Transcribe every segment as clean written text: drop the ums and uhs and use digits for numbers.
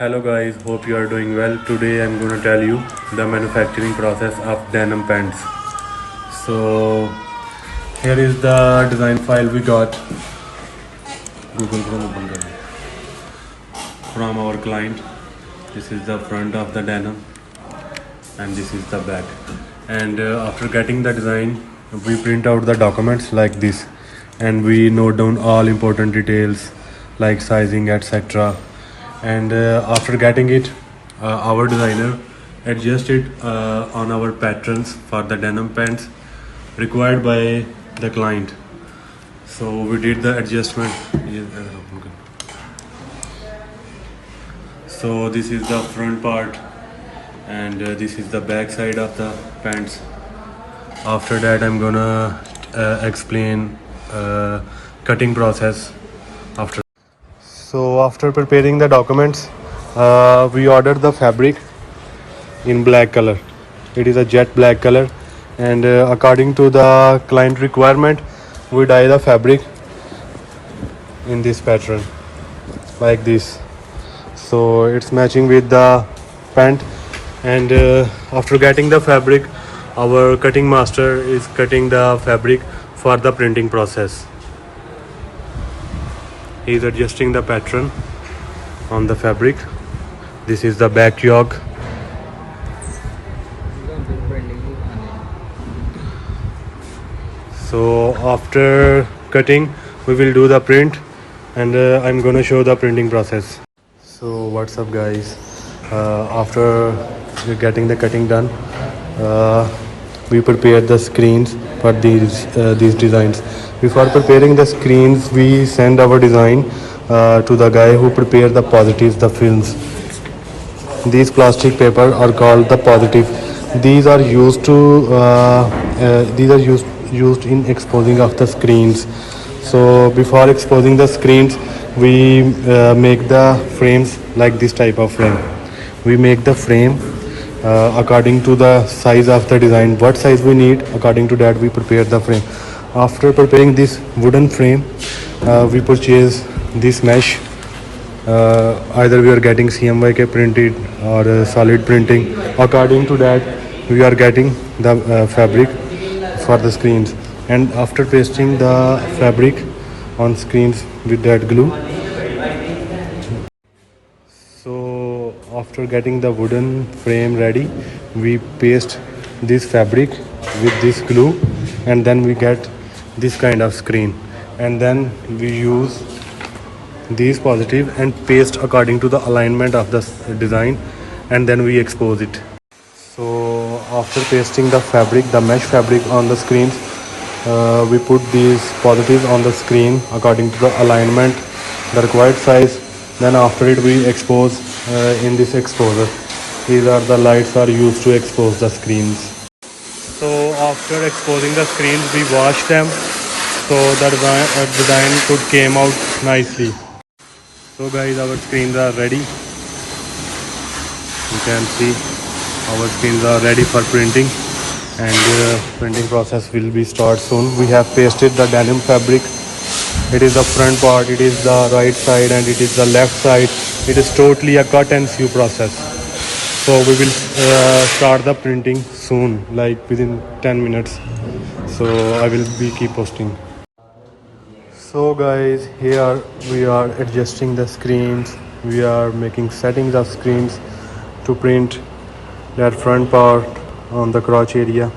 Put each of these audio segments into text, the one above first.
Hello guys, hope you are doing well. Today I'm going to tell you the manufacturing process of denim pants. So here is the design file we got Google Chrome open करें, from our client. This is the front of the denim and this is the back. And after getting the design, we print out the documents like this and we note down all important details like sizing, etc. And after getting it, our designer adjusted on our patterns for the denim pants required by the client. So we did the adjustment. So this is the front part and this is the back side of the pants. After that I'm gonna explain cutting process after. So after preparing the documents, we ordered the fabric in black color. It is a jet black color, and according to the client requirement, we dye the fabric in this pattern like this. So it's matching with the pant. And after getting the fabric, our cutting master is cutting the fabric for the printing process. He is adjusting the pattern on the fabric. This is the back yoke. So after cutting, we will do the print, and I'm gonna show the printing process. So what's up guys, after getting the cutting done, we prepared the screens for these designs. Before preparing the screens, we send our design to the guy who prepared the positives, the films. These plastic paper are called the positive. These are used to these are used in exposing of the screens. So before exposing the screens, we make the frames like this type of frame. We make the frame according to the size of the design. What size we need, according to that we prepare the frame. After preparing this wooden frame, we purchase this mesh. Either we are getting CMYK printed or solid printing. According to that, we are getting the fabric for the screens. And after pasting the fabric on screens with that glue, so after getting the wooden frame ready, we paste this fabric with this glue, and then we get this kind of screen. And then we use these positive and paste according to the alignment of the design, and then we expose it. So after pasting the fabric, the mesh fabric on the screens, we put these positives on the screen according to the alignment, the required size. Then after it we expose in this exposer. These are the lights are used to expose the screens. So after exposing the screens, we wash them so the design could came out nicely. So guys, our screens are ready. You can see our screens are ready for printing, and printing process will be start soon. We have pasted the denim fabric. It is the front part, it is the right side, and it is the left side. It is totally a cut and sew process. So we will start the printing soon, like within 10 minutes. So I will be keep posting. So guys, here we are adjusting the screens. We are making settings of screens to print that front part on the crotch area.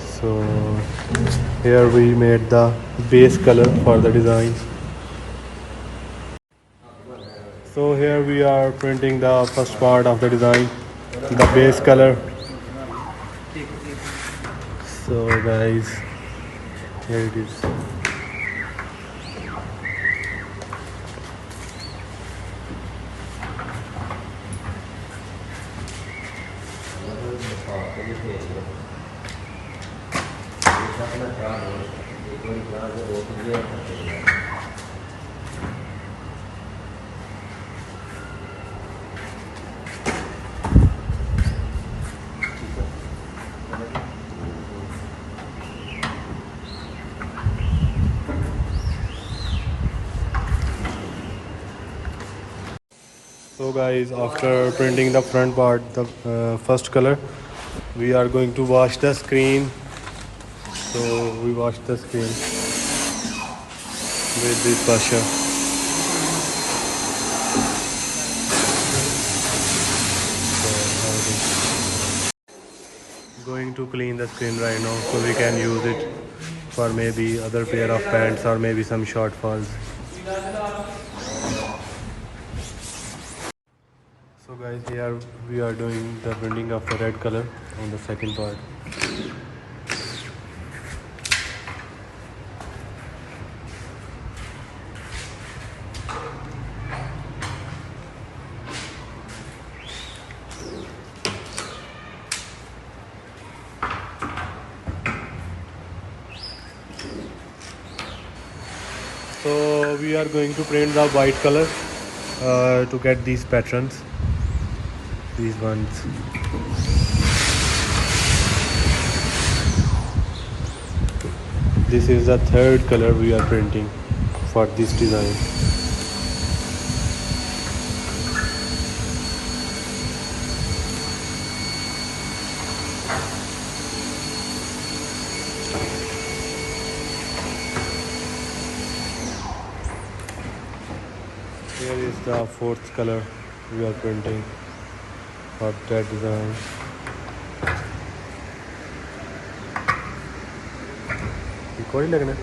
So here we made the base color for the design. So here we are printing the first part of the design, the base color. So guys, here it is. So So guys, after printing the front part, the first color, we are going to wash the screen. So we wash the screen with this washer. Going to clean the screen right now so we can use it for maybe other pair of pants or maybe some shortfalls. So guys, here we are doing the printing of the red color on the second part. So we are going to print the white color to get these patterns, these ones. This is the third color we are printing for this design. Here is the fourth color we are printing for that design. कोई लगना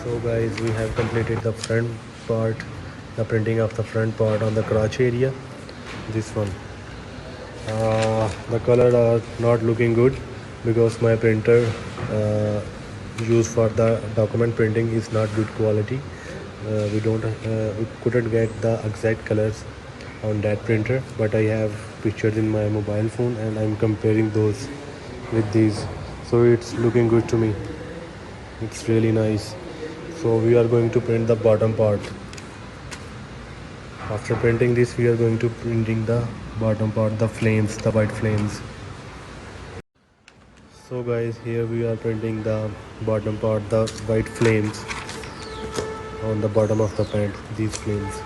So guys, we have completed the front part, the printing of the front part on the crotch area. This one. The color are not looking good because my printer used for the document printing is not good quality. We couldn't get the exact colors on that printer, but I have pictures in my mobile phone and I'm comparing those with these, so it's looking good to me. It's really nice. So we are going to print the bottom part. After printing this, we are going to printing the bottom part, the flames, the white flames. So guys, here we are printing the bottom part, the white flames on the bottom of the pant, these flames.